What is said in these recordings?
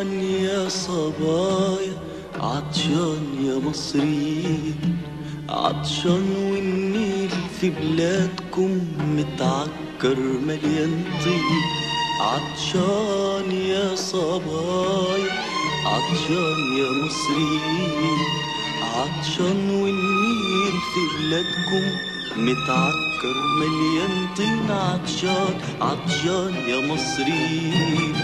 عطشان يا صبايا، عطشان يا مصريين، عطشان والنيل في بلادكم متعكر مليان طين. عطشان يا صبايا، عطشان يا مصريين، عطشان والنيل في بلادكم متعكر مليان طين. عطشان عطشان يا مصريين،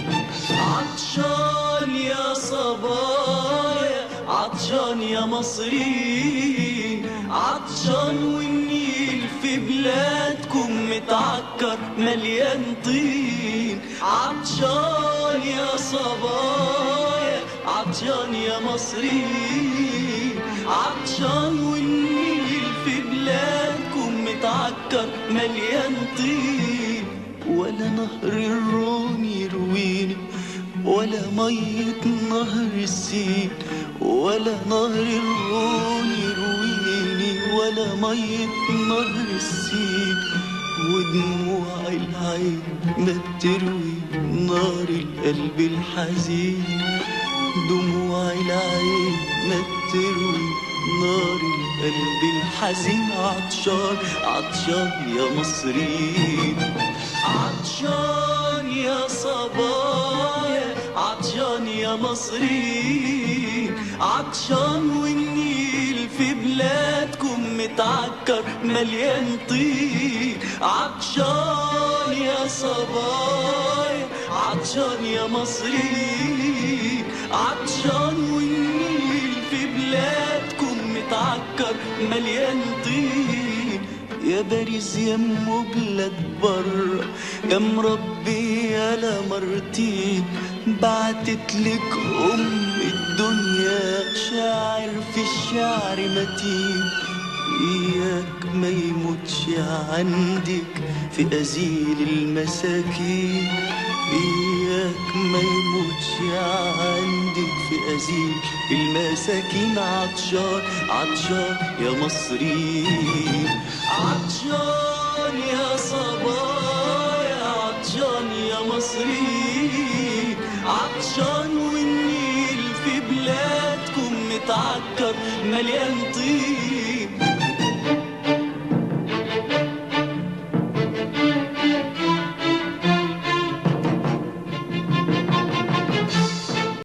عطشان يا صبايا، عطشان يا مصريين، عطشان والنيل في بلادكم متعكر مليان طين. عطشان يا صبايا، عطشان يا مصريين، عطشان والنيل في بلادكم متعكر مليان طين. ولا نهر الرون يرويني، ولا مية نهر السين، ولا نهر الرون يرويني، ولا مية نهر السين. ودموع العين ما بتروي نار القلب الحزين، دموع العين ما بتروي نار القلب الحزين. عطشان عطشان يا مصريين، عطشان يا صبايا، عطشان يا مصريين، عطشان والنيل في بلادكم متعكر مليان طين. عطشان يا صبايا، عطشان يا مصريين، عطشان والنيل في بلادكم متعكر مليان طين. يا بارز يا ام بلاد بره، يا مربي يا مرتين، بعتتلك الدنيا شاعر في الشعر متين. إياك ما يموتش عندك في أزيل المساكين، إياك ما يموتش عندك في أزيل المساكين. عطشان عطشان يا مصريين، عطشان يا صبايا، عطشان يا مصريين، عطشان والنيل في بلادكم متعكر مليان طين.